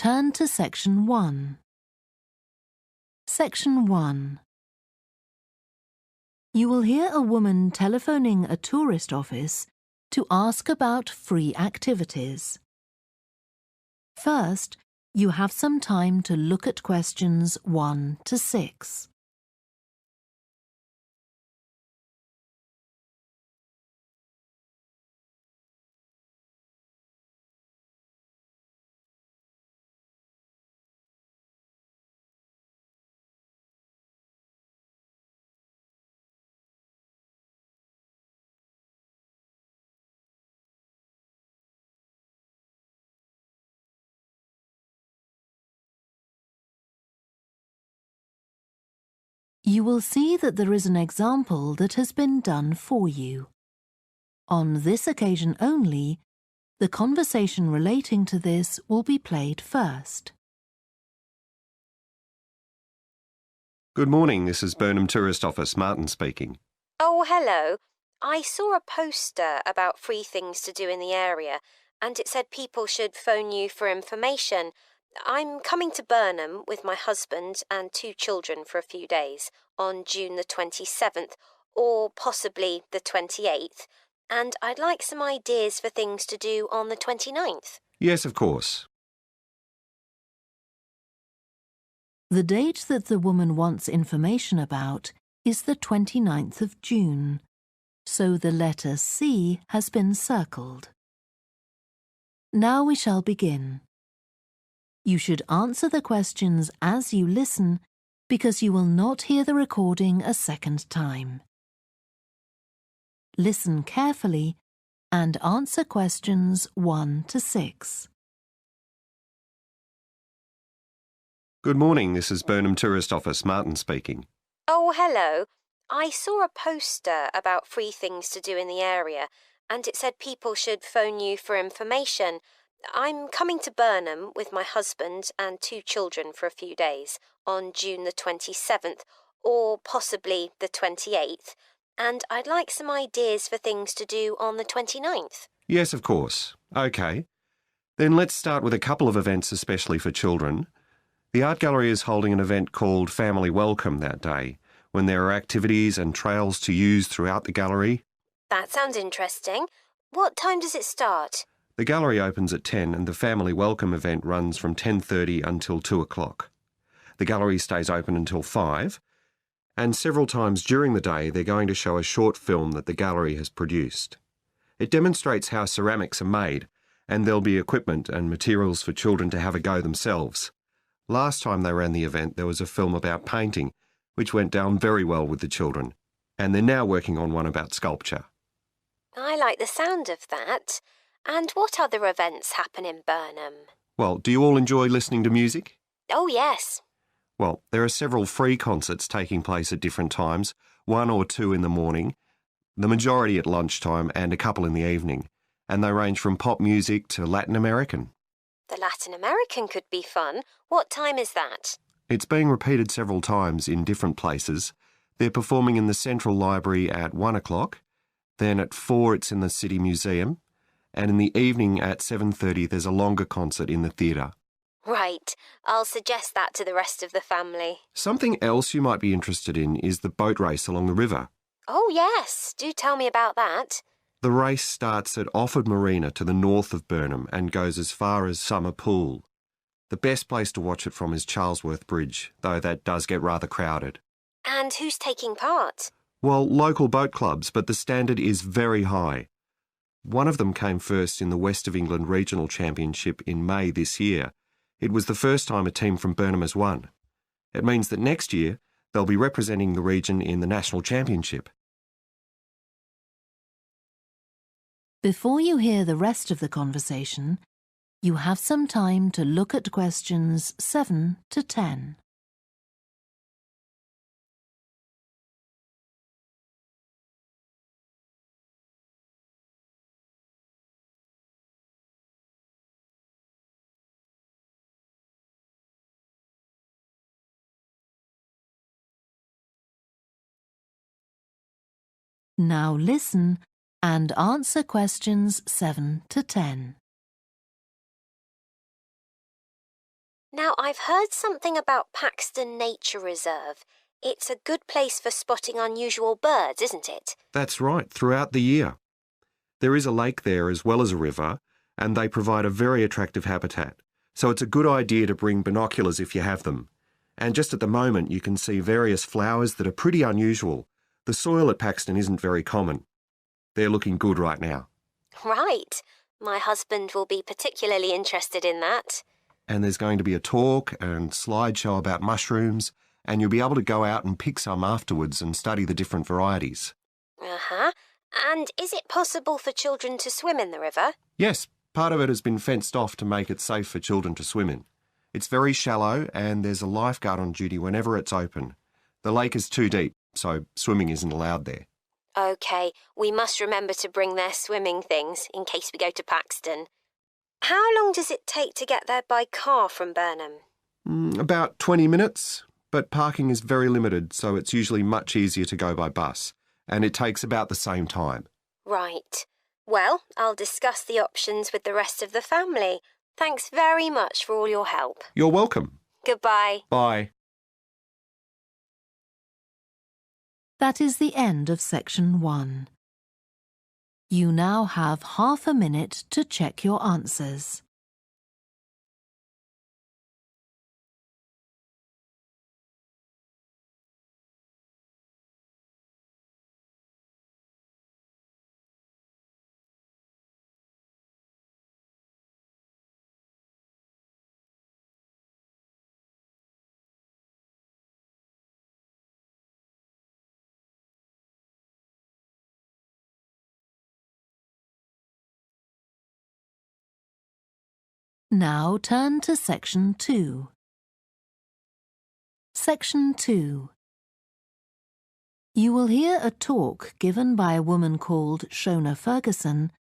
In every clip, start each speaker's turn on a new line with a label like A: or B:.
A: Turn to Section 1. Section 1. You will hear a woman telephoning a tourist office to ask about free activities. First, you have some time to look at questions 1 to 6. You will see that there is an example that has been done for you. On this occasion only, the conversation relating to this will be played first.
B: Good morning, this is Burnham Tourist Office, Martin speaking.
C: Oh, hello. I saw a poster about free things to do in the area, and it said people should phone you for information. I'm coming to Burnham with my husband and 2 children for a few days on June the 27th, or possibly the 28th, and I'd like some ideas for things to do on the 29th.
B: Yes, of course.
A: The date that the woman wants information about is the 29th of June, so the letter C has been circled. Now we shall begin. You should answer the questions as you listen because you will not hear the recording a second time. Listen carefully and answer questions 1 to 6.
B: Good morning, this is Burnham Tourist Office, Martin speaking.
C: Oh, hello. I saw a poster about free things to do in the area, and it said people should phone you for information. I'm coming to Burnham with my husband and 2 children for a few days on June the 27th, or possibly the 28th, and I'd like some ideas for things to do on the 29th.
B: Yes, of course. OK. Then let's start with a couple of events especially for children. The art gallery is holding an event called Family Welcome that day, when there are activities and trails to use throughout the gallery.
C: That sounds interesting. What time does it start?
B: The gallery opens at 10 and the Family Welcome event runs from 10:30 until 2 o'clock. The gallery stays open until 5, and several times during the day they're going to show a short film that the gallery has produced. It demonstrates how ceramics are made, and there'll be equipment and materials for children to have a go themselves. Last time they ran the event there was a film about painting, which went down very well with the children, and they're now working on one about sculpture.
C: I like the sound of that. And what other events happen in Burnham?
B: Well, do you all enjoy listening to music?
C: Oh, yes.
B: Well, there are several free concerts taking place at different times, 1 or 2 in the morning, the majority at lunchtime and a couple in the evening, and they range from pop music to Latin American.
C: The Latin American could be fun. What time is that?
B: It's being repeated several times in different places. They're performing in the Central Library at 1 o'clock, then at 4 it's in the City Museum, and in the evening at 7:30 there's a longer concert in the theatre.
C: Right. I'll suggest that to the rest of the family.
B: Something else you might be interested in is the boat race along the river.
C: Oh, yes. Do tell me about that.
B: The race starts at Offord Marina to the north of Burnham and goes as far as Summer Pool. The best place to watch it from is Charlesworth Bridge, though that does get rather crowded.
C: And who's taking part?
B: Well, local boat clubs, but the standard is very high. One of them came first in the West of England Regional Championship in May this year. It was the first time a team from Burnham has won. It means that next year they'll be representing the region in the National Championship.
A: Before you hear the rest of the conversation, you have some time to look at questions 7 to 10. Now listen and answer questions 7 to 10.
C: Now, I've heard something about Paxton Nature Reserve. It's a good place for spotting unusual birds, isn't it?
B: That's right, throughout the year. There is a lake there as well as a river, and they provide a very attractive habitat. So it's a good idea to bring binoculars if you have them. And just at the moment, you can see various flowers that are pretty unusual. The soil at Paxton isn't very common. They're looking good right now.
C: Right. My husband will be particularly interested in that.
B: And there's going to be a talk and slideshow about mushrooms, and you'll be able to go out and pick some afterwards and study the different varieties.
C: Uh-huh. And is it possible for children to swim in the river?
B: Yes, part of it has been fenced off to make it safe for children to swim in. It's very shallow, and there's a lifeguard on duty whenever it's open. The lake is too deep, so swimming isn't allowed there.
C: OK, we must remember to bring their swimming things in case we go to Paxton. How long does it take to get there by car from Burnham?
B: About 20 minutes, but parking is very limited, so it's usually much easier to go by bus, and it takes about the same time.
C: Right. Well, I'll discuss the options with the rest of the family. Thanks very much for all your help.
B: You're welcome.
C: Goodbye.
B: Bye.
A: That is the end of section 1. You now have half a minute to check your answers. Now turn to section 2. Section 2. You will hear a talk given by a woman called Shona Ferguson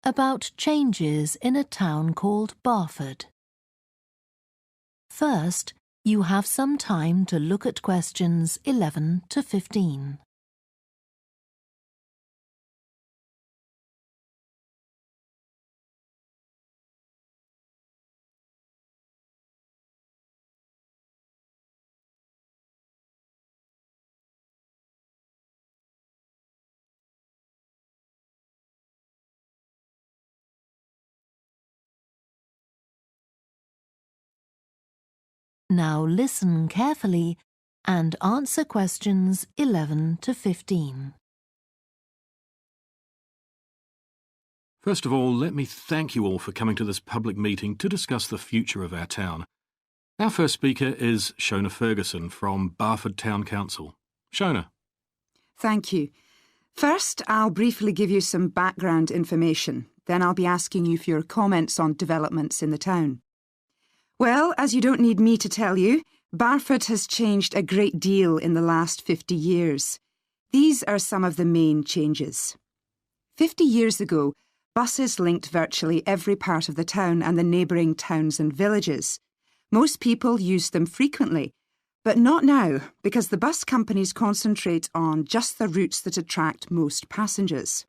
A: about changes in a town called Barford. First, you have some time to look at questions 11 to 15. Now listen carefully and answer questions 11 to 15.
D: First of all, let me thank you all for coming to this public meeting to discuss the future of our town. Our first speaker is Shona Ferguson from Barford Town Council. Shona.
E: Thank you. First, I'll briefly give you some background information. Then I'll be asking you for your comments on developments in the town. Well, as you don't need me to tell you, Barford has changed a great deal in the last 50 years. These are some of the main changes. 50 years ago, buses linked virtually every part of the town and the neighbouring towns and villages. Most people used them frequently, but not now, because the bus companies concentrate on just the routes that attract most passengers.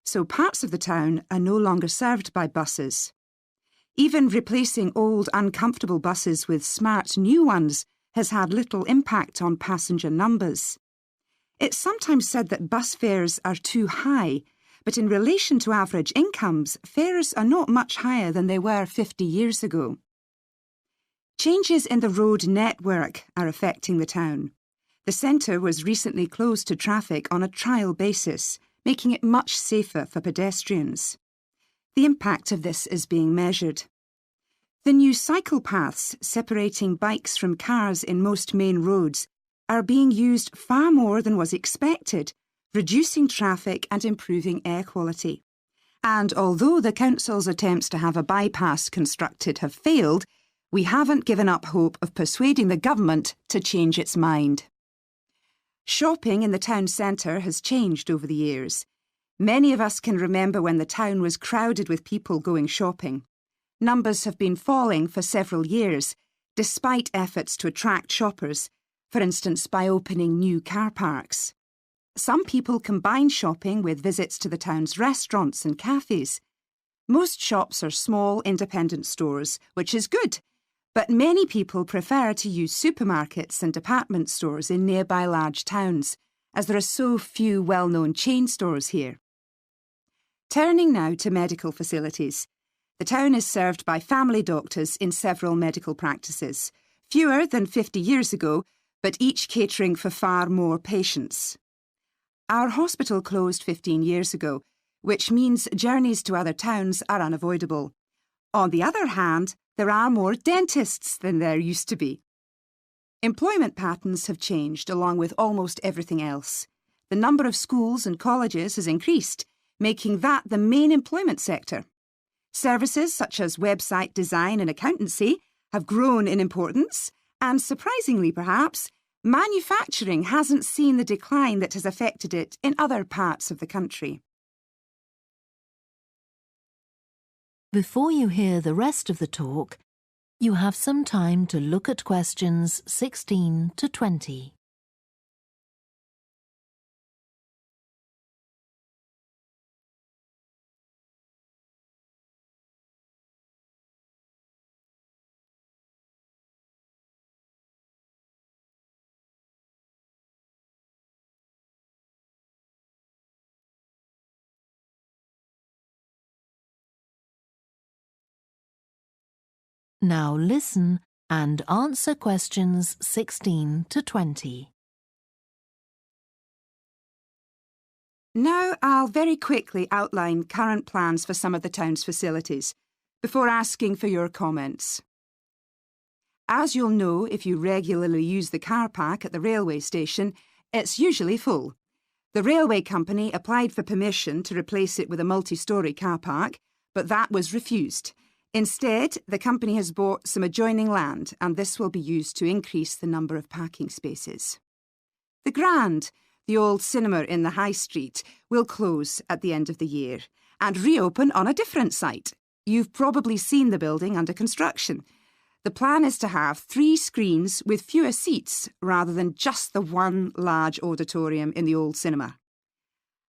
E: So parts of the town are no longer served by buses. Even replacing old, uncomfortable buses with smart new ones has had little impact on passenger numbers. It's sometimes said that bus fares are too high, but in relation to average incomes, fares are not much higher than they were 50 years ago. Changes in the road network are affecting the town. The centre was recently closed to traffic on a trial basis, making it much safer for pedestrians. The impact of this is being measured. The new cycle paths separating bikes from cars in most main roads are being used far more than was expected, reducing traffic and improving air quality. And although the council's attempts to have a bypass constructed have failed, we haven't given up hope of persuading the government to change its mind. Shopping in the town centre has changed over the years. Many of us can remember when the town was crowded with people going shopping. Numbers have been falling for several years, despite efforts to attract shoppers, for instance by opening new car parks. Some people combine shopping with visits to the town's restaurants and cafes. Most shops are small, independent stores, which is good, But many people prefer to use supermarkets and department stores in nearby large towns, as there are so few well-known chain stores here. Turning now to medical facilities. The town is served by family doctors in several medical practices, fewer than 50 years ago, but each catering for far more patients. Our hospital closed 15 years ago, which means journeys to other towns are unavoidable. On the other hand, there are more dentists than there used to be. Employment patterns have changed along with almost everything else. The number of schools and colleges has increased, making that the main employment sector. Services such as website design and accountancy have grown in importance, and surprisingly perhaps, manufacturing hasn't seen the decline that has affected it in other parts of the country.
A: Before you hear the rest of the talk, you have some time to look at questions 16 to 20. Now listen and answer questions 16 to 20.
E: Now I'll very quickly outline current plans for some of the town's facilities, before asking for your comments. As you'll know if you regularly use the car park at the railway station, it's usually full. The railway company applied for permission to replace it with a multi-storey car park, but that was refused. Instead, the company has bought some adjoining land, and this will be used to increase the number of parking spaces. The Grand, the old cinema in the High Street, will close at the end of the year and reopen on a different site. You've probably seen the building under construction. The plan is to have 3 screens with fewer seats rather than just the one large auditorium in the old cinema.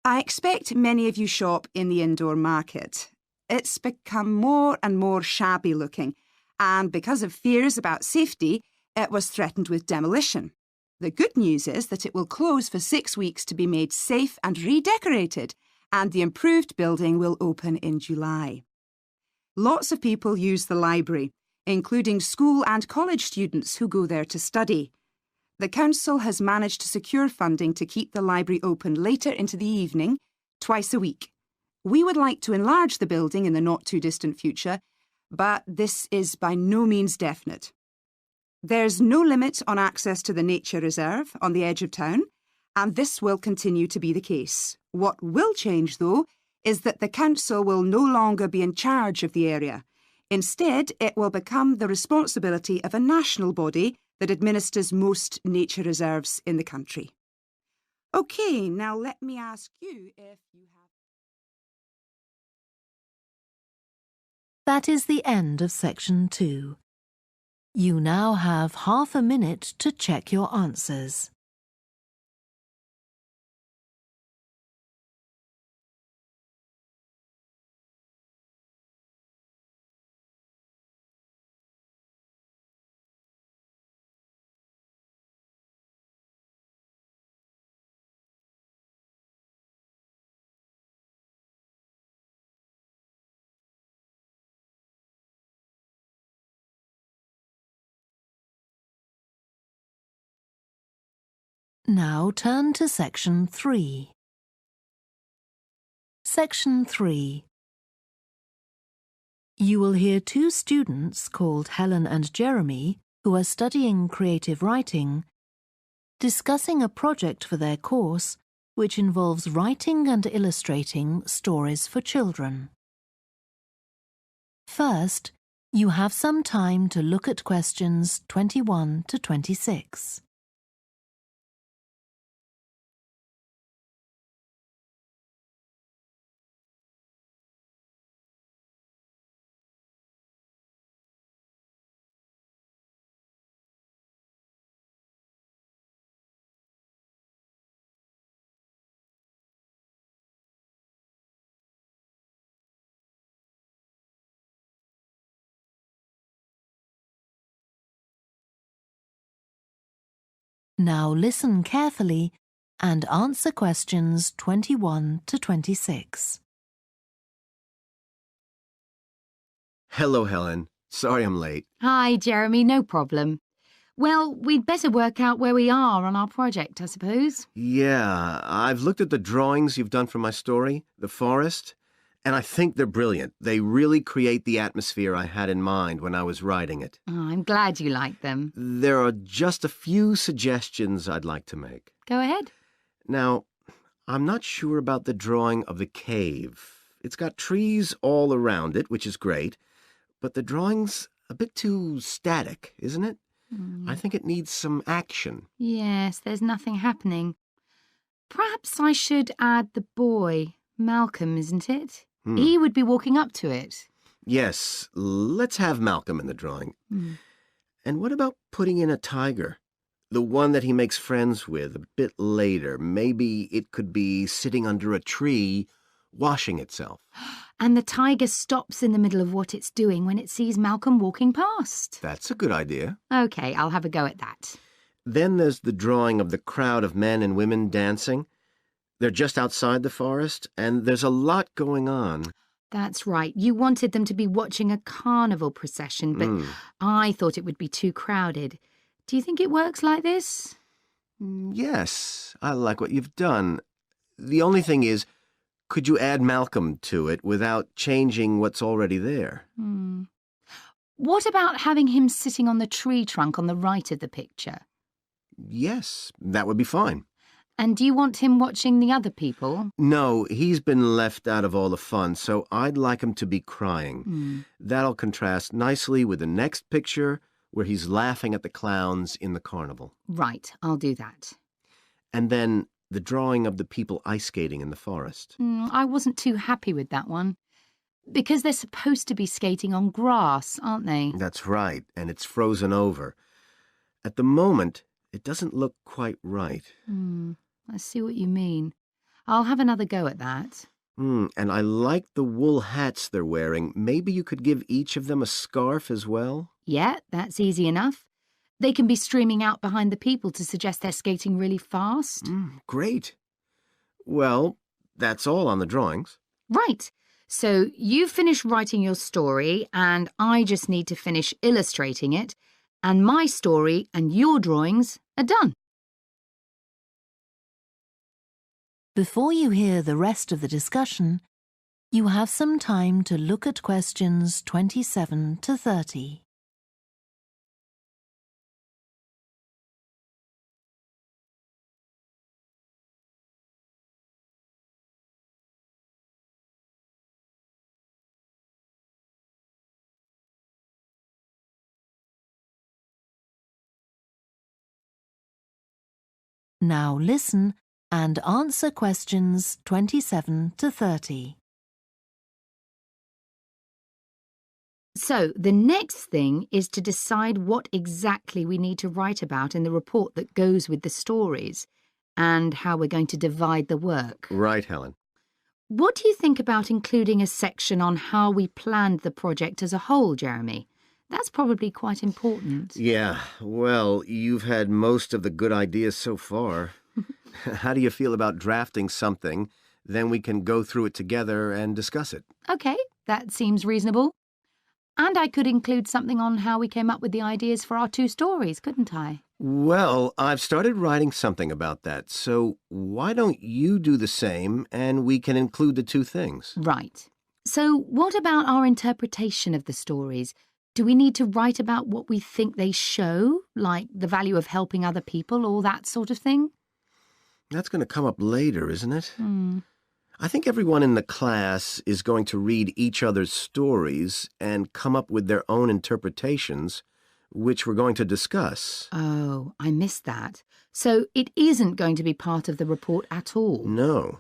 E: I expect many of you shop in the indoor market. It's become more and more shabby looking, and because of fears about safety, it was threatened with demolition. The good news is that it will close for 6 weeks to be made safe and redecorated, and the improved building will open in July. Lots of people use the library, including school and college students who go there to study. The council has managed to secure funding to keep the library open later into the evening, twice a week. We would like to enlarge the building in the not-too-distant future, but this is by no means definite. There's no limit on access to the nature reserve on the edge of town, and this will continue to be the case. What will change, though, is that the council will no longer be in charge of the area. Instead, it will become the responsibility of a national body that administers most nature reserves in the country. OK, now let me ask you if you have...
A: That is the end of section 2. You now have half a minute to check your answers. Now turn to section 3. Section 3. You will hear 2 students called Helen and Jeremy, who are studying creative writing, discussing a project for their course which involves writing and illustrating stories for children. First, you have some time to look at questions 21 to 26. Now listen carefully and answer questions 21 to 26.
F: Hello, Helen. Sorry I'm late.
G: Hi, Jeremy, no problem. Well, we'd better work out where we are on our project, I suppose.
F: Yeah, I've looked at the drawings you've done for my story, The Forest, and I think they're brilliant. They really create the atmosphere I had in mind when I was writing it.
G: Oh, I'm glad you like them.
F: There are just a few suggestions I'd like to make.
G: Go ahead.
F: Now, I'm not sure about the drawing of the cave. It's got trees all around it, which is great, but the drawing's a bit too static, isn't it? I think it needs some action.
G: Yes, there's nothing happening. Perhaps I should add the boy, Malcolm, isn't it? He would be walking up to it.
F: Yes, let's have Malcolm in the drawing. And what about putting in a tiger? The one that he makes friends with a bit later. Maybe it could be sitting under a tree, washing itself.
G: And the tiger stops in the middle of what it's doing when it sees Malcolm walking past.
F: That's a good idea.
G: OK, I'll have a go at that.
F: Then there's the drawing of the crowd of men and women dancing. They're just outside the forest, and there's a lot going on.
G: That's right. You wanted them to be watching a carnival procession, but I thought it would be too crowded. Do you think it works like this?
F: Yes, I like what you've done. The only thing is, could you add Malcolm to it without changing what's already there?
G: What about having him sitting on the tree trunk on the right of the picture?
F: Yes, that would be fine.
G: And do you want him watching the other people?
F: No, he's been left out of all the fun, so I'd like him to be crying. That'll contrast nicely with the next picture where he's laughing at the clowns in the carnival.
G: Right, I'll do that.
F: And then the drawing of the people ice skating in the forest.
G: I wasn't too happy with that one. Because they're supposed to be skating on grass, aren't they?
F: That's right, and it's frozen over. At the moment, it doesn't look quite right.
G: I see what you mean. I'll have another go at that.
F: And I like the wool hats they're wearing. Maybe you could give each of them a scarf as well?
G: Yeah, that's easy enough. They can be streaming out behind the people to suggest they're skating really fast.
F: Great. Well, that's all on the drawings.
G: Right. So you've finished writing your story and I just need to finish illustrating it, and my story and your drawings are done.
A: Before you hear the rest of the discussion, you have some time to look at questions 27 to 30. Now listen and answer questions 27 to 30.
G: So the next thing is to decide what exactly we need to write about in the report that goes with the stories and how we're going to divide the work.
F: Right, Helen.
G: What do you think about including a section on how we planned the project as a whole, Jeremy? That's probably quite important.
F: Yeah, well, you've had most of the good ideas so far. How do you feel about drafting something? Then we can go through it together and discuss it.
G: OK, that seems reasonable. And I could include something on how we came up with the ideas for our two stories, couldn't I?
F: Well, I've started writing something about that, so why don't you do the same and we can include the two things?
G: Right. So what about our interpretation of the stories? Do we need to write about what we think they show, like the value of helping other people or that sort of thing?
F: That's going to come up later, isn't it? I think everyone in the class is going to read each other's stories and come up with their own interpretations, which we're going to discuss.
G: Oh, I missed that. So it isn't going to be part of the report at all?
F: No.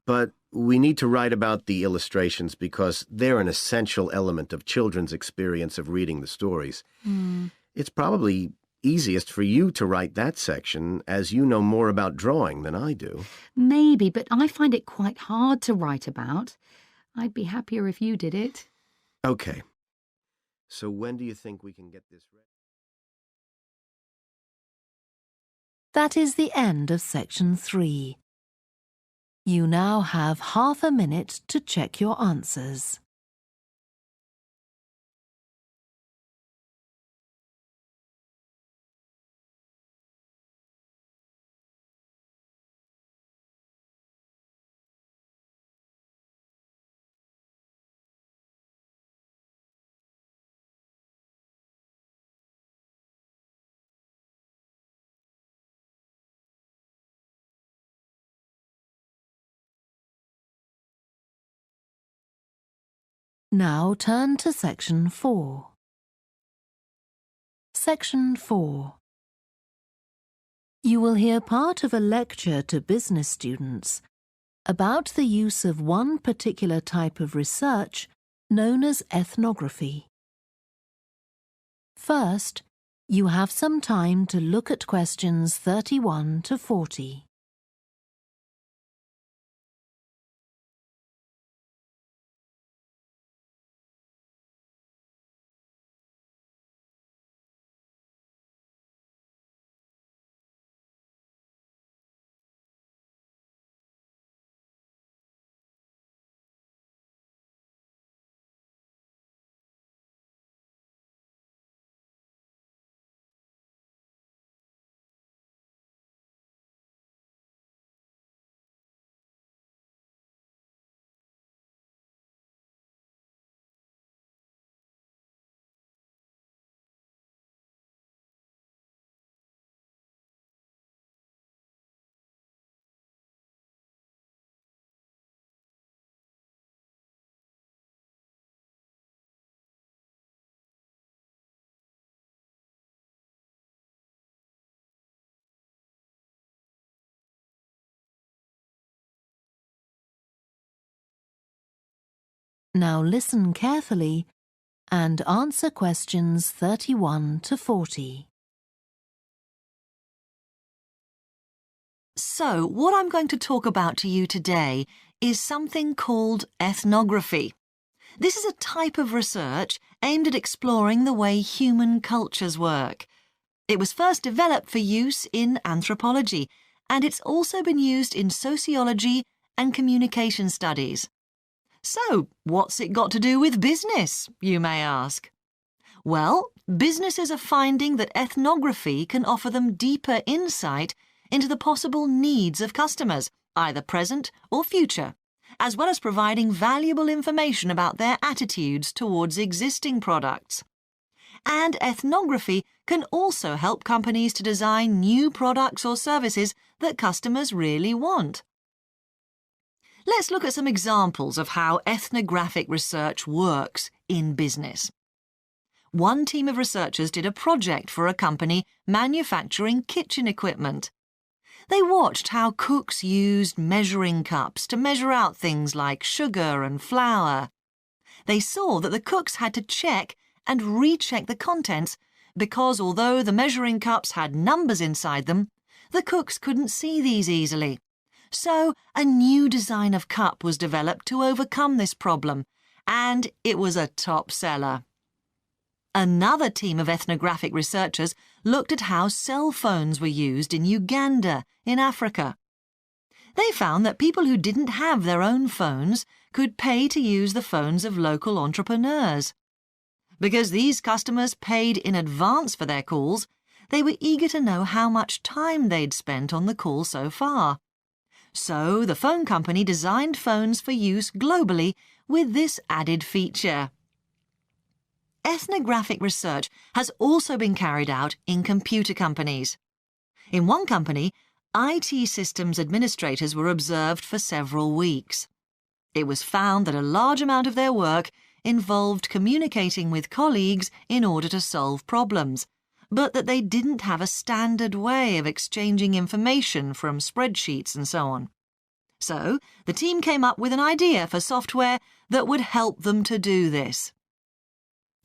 F: But we need to write about the illustrations because they're an essential element of children's experience of reading the stories. It's probably easiest for you to write that section, as you know more about drawing than I do.
G: Maybe, but I find it quite hard to write about. I'd be happier if you did it.
F: Okay. So when do you think we can get this ready?
A: That is the end of section 3. You now have half a minute to check your answers. Now turn to section 4. Section 4. You will hear part of a lecture to business students about the use of one particular type of research known as ethnography. First, you have some time to look at questions 31 to 40. Now listen carefully and answer questions 31 to 40.
H: So, what I'm going to talk about to you today is something called ethnography. This is a type of research aimed at exploring the way human cultures work. It was first developed for use in anthropology, and it's also been used in sociology and communication studies. So, what's it got to do with business, you may ask? Well, businesses are finding that ethnography can offer them deeper insight into the possible needs of customers, either present or future, as well as providing valuable information about their attitudes towards existing products. And ethnography can also help companies to design new products or services that customers really want. Let's look at some examples of how ethnographic research works in business. One team of researchers did a project for a company manufacturing kitchen equipment. They watched how cooks used measuring cups to measure out things like sugar and flour. They saw that the cooks had to check and recheck the contents because although the measuring cups had numbers inside them, the cooks couldn't see these easily. So a new design of cup was developed to overcome this problem, and it was a top seller. Another team of ethnographic researchers looked at how cell phones were used in Uganda, in Africa. They found that people who didn't have their own phones could pay to use the phones of local entrepreneurs. Because these customers paid in advance for their calls, they were eager to know how much time they'd spent on the call so far. So the phone company designed phones for use globally with this added feature. Ethnographic research has also been carried out in computer companies. In one company, IT systems administrators were observed for several weeks. It was found that a large amount of their work involved communicating with colleagues in order to solve problems, but that they didn't have a standard way of exchanging information from spreadsheets and so on. So, the team came up with an idea for software that would help them to do this.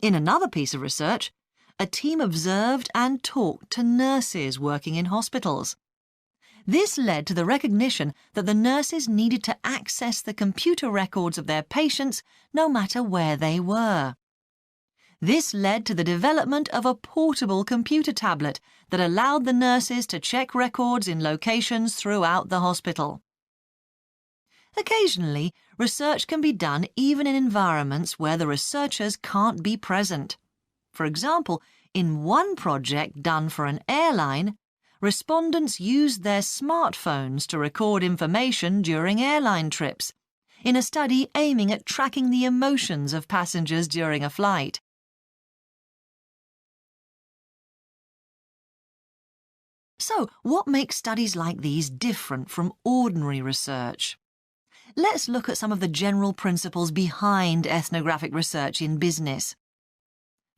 H: In another piece of research, a team observed and talked to nurses working in hospitals. This led to the recognition that the nurses needed to access the computer records of their patients no matter where they were. This led to the development of a portable computer tablet that allowed the nurses to check records in locations throughout the hospital. Occasionally, research can be done even in environments where the researchers can't be present. For example, in one project done for an airline, respondents used their smartphones to record information during airline trips, in a study aiming at tracking the emotions of passengers during a flight. So, what makes studies like these different from ordinary research? Let's look at some of the general principles behind ethnographic research in business.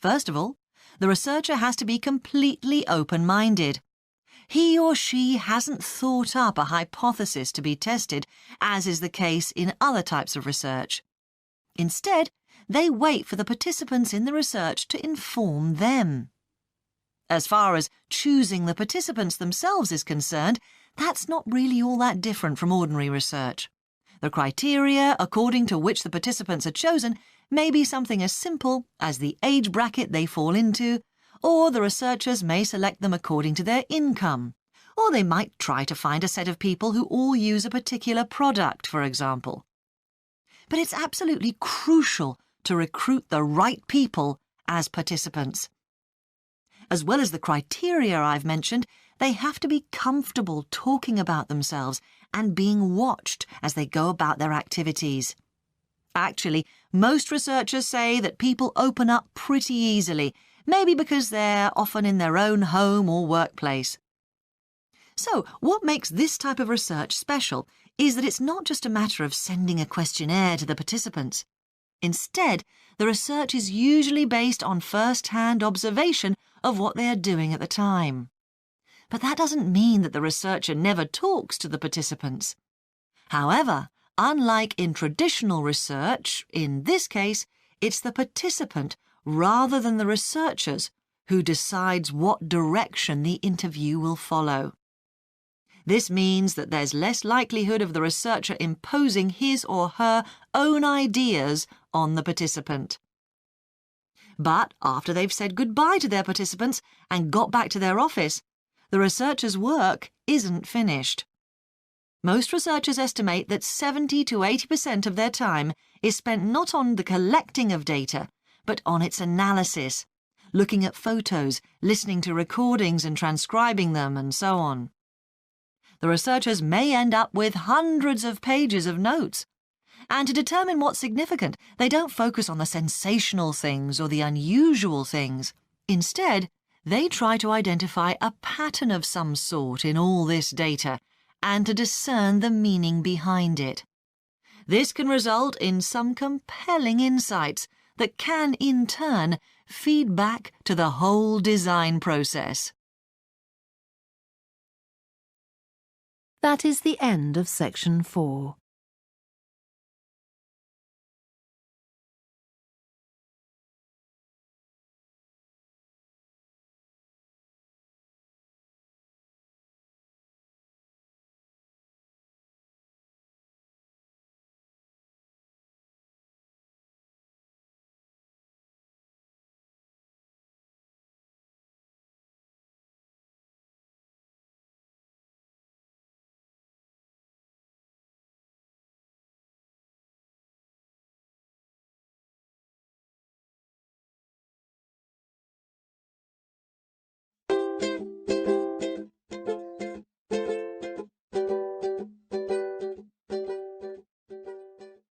H: First of all, the researcher has to be completely open-minded. He or she hasn't thought up a hypothesis to be tested, as is the case in other types of research. Instead, they wait for the participants in the research to inform them. As far as choosing the participants themselves is concerned, that's not really all that different from ordinary research. The criteria according to which the participants are chosen may be something as simple as the age bracket they fall into, or the researchers may select them according to their income, or they might try to find a set of people who all use a particular product, for example. But it's absolutely crucial to recruit the right people as participants. As well as the criteria I've mentioned, they have to be comfortable talking about themselves and being watched as they go about their activities. Actually, most researchers say that people open up pretty easily, maybe because they're often in their own home or workplace. So, what makes this type of research special is that it's not just a matter of sending a questionnaire to the participants. Instead, the research is usually based on first-hand observation of what they are doing at the time. But that doesn't mean that the researcher never talks to the participants. However, unlike in traditional research, in this case, it's the participant rather than the researchers who decides what direction the interview will follow. This means that there's less likelihood of the researcher imposing his or her own ideas on the participant. But after they've said goodbye to their participants and got back to their office, the researcher's work isn't finished. Most researchers estimate that 70 to 80% of their time is spent not on the collecting of data, but on its analysis, looking at photos, listening to recordings and transcribing them, and so on. The researchers may end up with hundreds of pages of notes. And to determine what's significant, they don't focus on the sensational things or the unusual things. Instead, they try to identify a pattern of some sort in all this data and to discern the meaning behind it. This can result in some compelling insights that can, in turn, feed back to the whole design process.
A: That is the end of section 4.